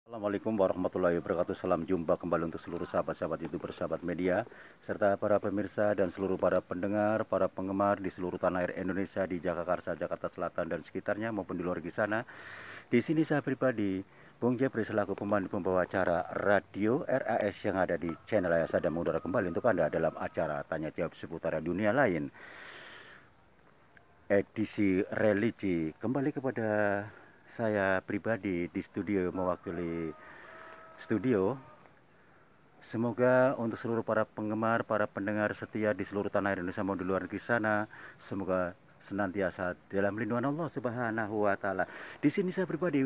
Assalamualaikum warahmatullahi wabarakatuh. Salam jumpa kembali untuk seluruh sahabat-sahabat YouTuber, sahabat media, serta para pemirsa dan seluruh para pendengar, para penggemar di seluruh tanah air Indonesia, di Jakarta, Jakarta Selatan dan sekitarnya maupun di luar di sana. Di sini saya pribadi, Bung Jepri selaku pemandu pembawa acara Radio RAS yang ada di channel Ayah Sadam mengudara kembali untuk Anda dalam acara Tanya Jawab Seputar Dunia Lain. Edisi religi kembali kepada saya pribadi di studio mewakili studio. Semoga untuk seluruh para penggemar, para pendengar setia di seluruh tanah air Indonesia maupun di luar negeri sana, semoga senantiasa dalam lindungan Allah Subhanahu wa taala. Di sini saya pribadi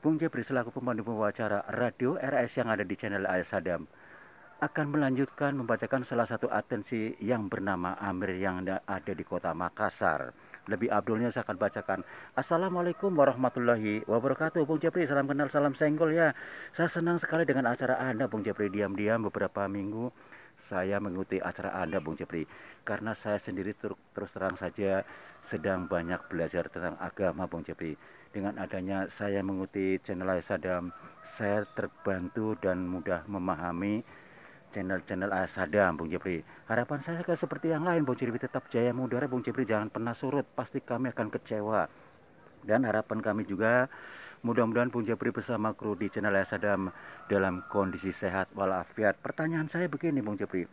Bung Jepri selaku pemandu pembawa acara Radio RAS yang ada di channel Ayah Sadam akan melanjutkan membacakan salah satu atensi yang bernama Amir yang ada di kota Makassar. Lebih abdulnya saya akan bacakan. Assalamualaikum warahmatullahi wabarakatuh. Bung Jepri, salam kenal, salam senggol ya. Saya senang sekali dengan acara Anda, Bung Jepri. Diam-diam beberapa minggu saya mengikuti acara Anda, Bung Jepri. Karena saya sendiri terus terang saja sedang banyak belajar tentang agama, Bung Jepri. Dengan adanya saya mengikuti channel Sadam, saya terbantu dan mudah memahami channel-channel Ayah Sadam, Bung Jepri. Harapan saya kan seperti yang lain, Bung Jepri, tetap jaya mudara, Bung Jepri, jangan pernah surut, pasti kami akan kecewa. Dan harapan kami juga, mudah-mudahan Bung Jepri bersama kru di channel Ayah Sadam dalam kondisi sehat walafiat. Pertanyaan saya begini, Bung Jepri,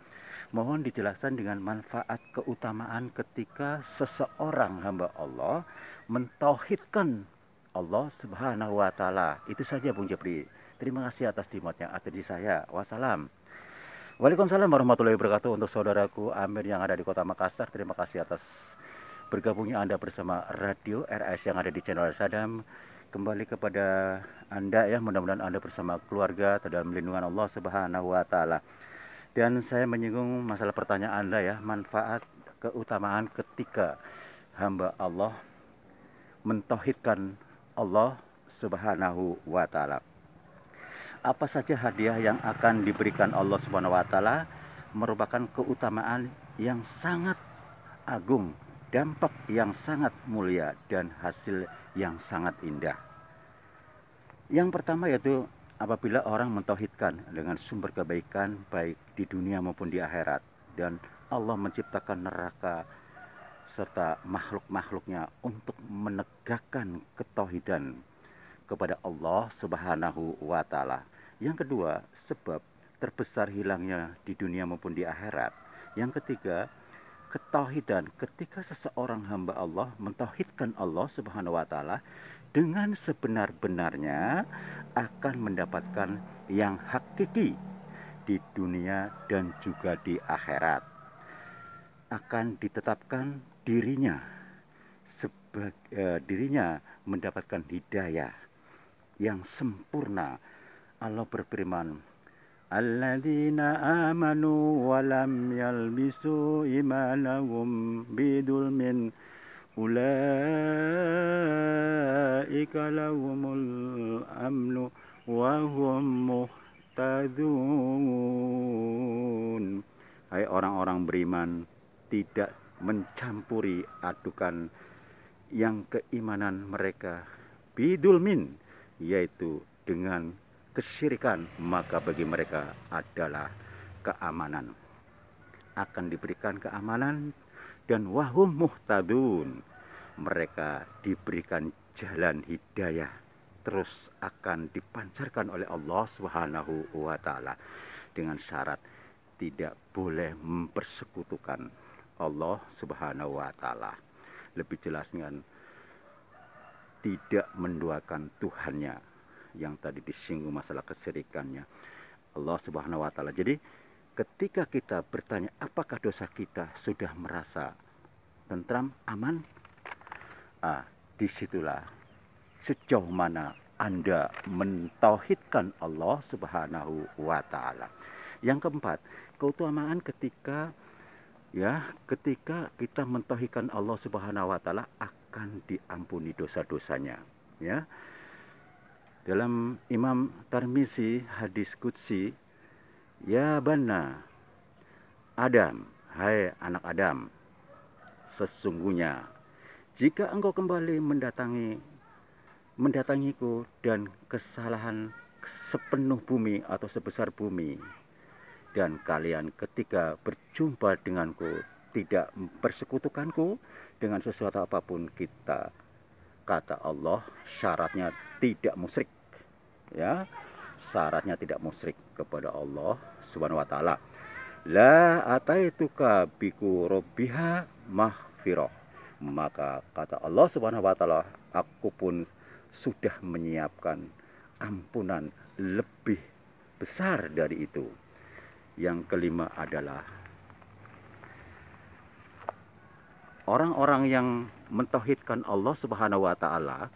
mohon dijelaskan dengan manfaat keutamaan ketika seseorang hamba Allah mentauhidkan Allah Subhanahu wa taala. Itu saja, Bung Jepri. Terima kasih atas timotnya. Atensi saya. Wassalam. Waalaikumsalam warahmatullahi wabarakatuh. Untuk saudaraku Amir yang ada di kota Makassar, terima kasih atas bergabungnya Anda bersama Radio RAS yang ada di channel Sadam. Kembali kepada Anda ya, mudah-mudahan Anda bersama keluarga dalam lindungan Allah Subhanahu wa taala. Dan saya menyinggung masalah pertanyaan Anda ya, manfaat keutamaan ketika hamba Allah mentauhidkan Allah Subhanahu wa taala. Apa saja hadiah yang akan diberikan Allah Subhanahu wa taala merupakan keutamaan yang sangat agung, dampak yang sangat mulia dan hasil yang sangat indah. Yang pertama yaitu apabila orang mentauhidkan dengan sumber kebaikan baik di dunia maupun di akhirat, dan Allah menciptakan neraka serta makhluk-makhluknya untuk menegakkan ketauhidan kepada Allah Subhanahu wa taala. Yang kedua, sebab terbesar hilangnya di dunia maupun di akhirat. Yang ketiga, ketauhidan ketika seseorang hamba Allah mentauhidkan Allah Subhanahu wa taala dengan sebenar-benarnya akan mendapatkan yang hakiki di dunia dan juga di akhirat. Akan ditetapkan dirinya mendapatkan hidayah yang sempurna. Allah berfirman, alladzina amanu wa lam yalbisu imanahum bidulmin ulaika lahumul amnu wa hum muhtadun. Hai orang-orang beriman, tidak mencampuri adukan yang keimanan mereka bidulmin, yaitu dengan kesyirikan, maka bagi mereka adalah keamanan. Akan diberikan keamanan dan wahum muhtadun. Mereka diberikan jalan hidayah, terus akan dipancarkan oleh Allah Subhanahu wa taala dengan syarat tidak boleh mempersekutukan Allah Subhanahu wa taala. Lebih jelasnya, tidak menduakan Tuhannya, yang tadi disinggung masalah kesyirikannya Allah Subhanahu wa taala. Jadi ketika kita bertanya apakah dosa kita sudah merasa tentram, aman, disitulah sejauh mana Anda mentauhidkan Allah Subhanahu wa taala. Yang keempat, keutamaan ketika kita mentauhidkan Allah Subhanahu wa taala akan diampuni dosa-dosanya, ya. Dalam Imam Tirmizi hadis qudsi, ya bana Adam, hai anak Adam, sesungguhnya jika engkau kembali mendatangiku dan kesalahan sepenuh bumi atau sebesar bumi. Dan kalian ketika berjumpa denganku tidak mempersekutukanku dengan sesuatu apapun. Kita, kata Allah, syaratnya tidak musyrik, ya, syaratnya tidak musyrik kepada Allah Subhanahu wa taala. La ataituka biku robbiha mahfirah. Maka kata Allah Subhanahu wa taala, aku pun sudah menyiapkan ampunan lebih besar dari itu. Yang kelima adalah orang-orang yang mentauhidkan Allah Subhanahu wa taala,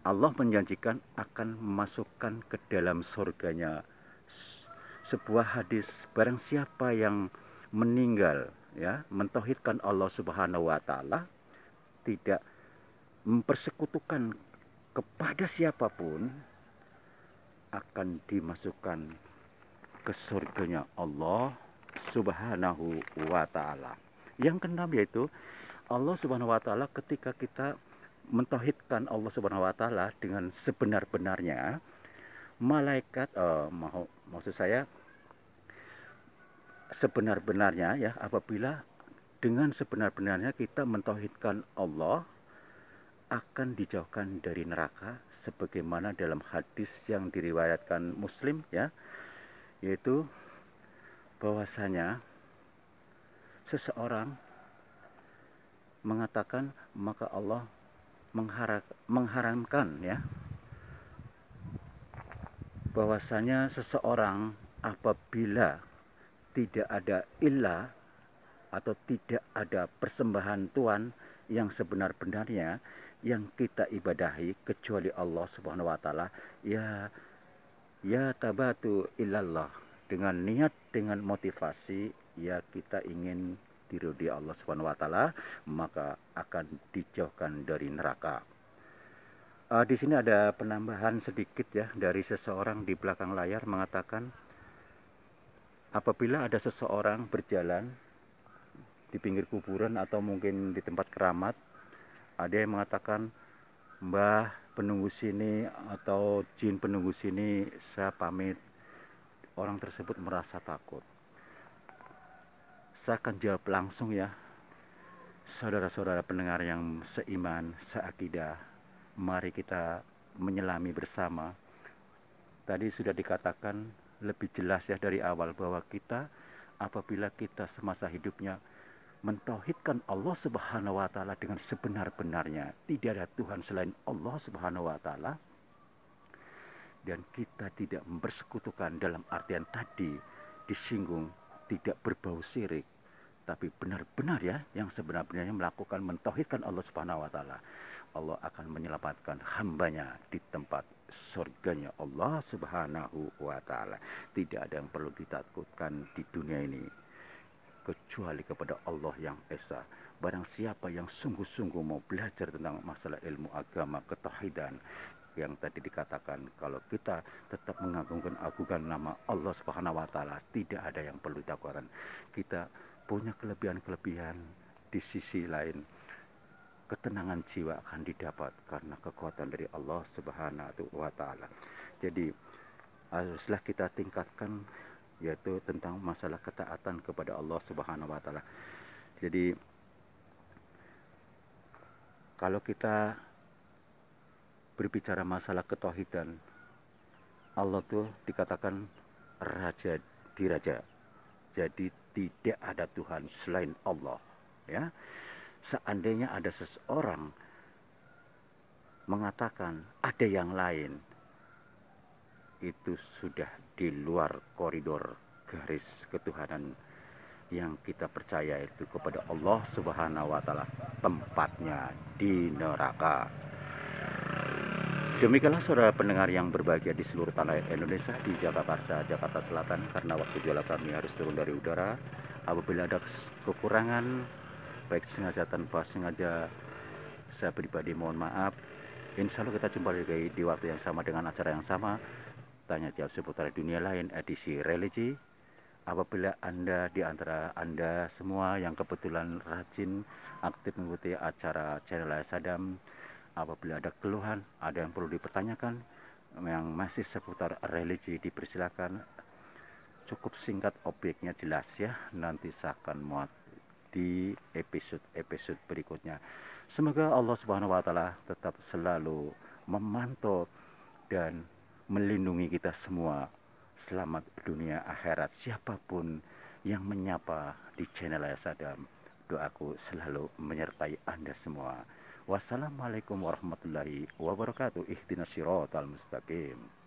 Allah menjanjikan akan memasukkan ke dalam surganya. Sebuah hadis, barang siapa yang meninggal ya mentauhidkan Allah Subhanahu wa taala, tidak mempersekutukan kepada siapapun, akan dimasukkan ke surganya Allah Subhanahu wa taala. Yang keenam yaitu Allah Subhanahu wa taala, ketika kita mentauhidkan Allah Subhanahu wa taala dengan sebenar-benarnya, malaikat maksud saya sebenar-benarnya ya, apabila dengan sebenar-benarnya kita mentauhidkan Allah, akan dijauhkan dari neraka sebagaimana dalam hadis yang diriwayatkan Muslim ya, yaitu bahwasanya seseorang mengatakan, maka Allah mengharamkan ya, bahwasanya seseorang apabila tidak ada ilah atau tidak ada persembahan Tuhan yang sebenar-benarnya yang kita ibadahi kecuali Allah Subhanahu wa taala, ya tabatu ilallah, dengan niat, dengan motivasi ya kita ingin diridhoi Allah Subhanahu wa taala, maka akan dijauhkan dari neraka. Di sini ada penambahan sedikit ya dari seseorang di belakang layar mengatakan, apabila ada seseorang berjalan di pinggir kuburan atau mungkin di tempat keramat, ada yang mengatakan, Mbah penunggu sini atau jin penunggu sini, saya pamit. Orang tersebut merasa takut. Saya akan jawab langsung ya, saudara-saudara pendengar yang seiman, seakidah, mari kita menyelami bersama. Tadi sudah dikatakan lebih jelas ya dari awal bahwa kita apabila kita semasa hidupnya mentauhidkan Allah Subhanahu wa taala dengan sebenar-benarnya, tidak ada Tuhan selain Allah Subhanahu wa taala, dan kita tidak mempersekutukan dalam artian tadi disinggung tidak berbau syirik, tapi benar-benar ya yang sebenar-benarnya melakukan mentauhidkan Allah Subhanahu wa taala, Allah akan menyelamatkan hambanya di tempat surganya Allah Subhanahu wa taala. Tidak ada yang perlu ditakutkan di dunia ini kecuali kepada Allah yang Esa. Barang siapa yang sungguh-sungguh mau belajar tentang masalah ilmu agama, ketauhidan, yang tadi dikatakan, kalau kita tetap mengagungkan nama Allah Subhanahu wa taala, tidak ada yang perlu ditakutkan. Kita punya kelebihan-kelebihan, di sisi lain ketenangan jiwa akan didapat karena kekuatan dari Allah Subhanahu wa taala. Jadi haruslah kita tingkatkan, yaitu tentang masalah ketaatan kepada Allah Subhanahu wa taala. Jadi kalau kita berbicara masalah ketauhidan, Allah tuh dikatakan raja di raja. Jadi tidak ada Tuhan selain Allah, ya. Seandainya ada seseorang mengatakan ada yang lain, itu sudah di luar koridor garis ketuhanan yang kita percaya, itu kepada Allah Subhanahu wa taala, tempatnya di neraka. Demikianlah saudara pendengar yang berbahagia di seluruh tanah Indonesia, di Jakarta, Jakarta Selatan, karena waktu jualan kami harus turun dari udara. Apabila ada kekurangan, baik sengaja tanpa sengaja, saya pribadi mohon maaf. Insya Allah kita jumpa lagi di waktu yang sama dengan acara yang sama, tanya jawab seputar dunia lain, edisi religi. Apabila Anda di antara Anda semua yang kebetulan rajin aktif mengikuti acara channel Sadam, apabila ada keluhan, ada yang perlu dipertanyakan, yang masih seputar religi dipersilakan, cukup singkat, objeknya jelas ya, nanti saya akan muat di episode-episode berikutnya. Semoga Allah Subhanahu wa taala tetap selalu memantau dan melindungi kita semua. Selamat dunia akhirat. Siapapun yang menyapa di channel Sadam, doaku selalu menyertai Anda semua. Wassalamualaikum warahmatullahi wabarakatuh. Ihdinas siratal mustaqim.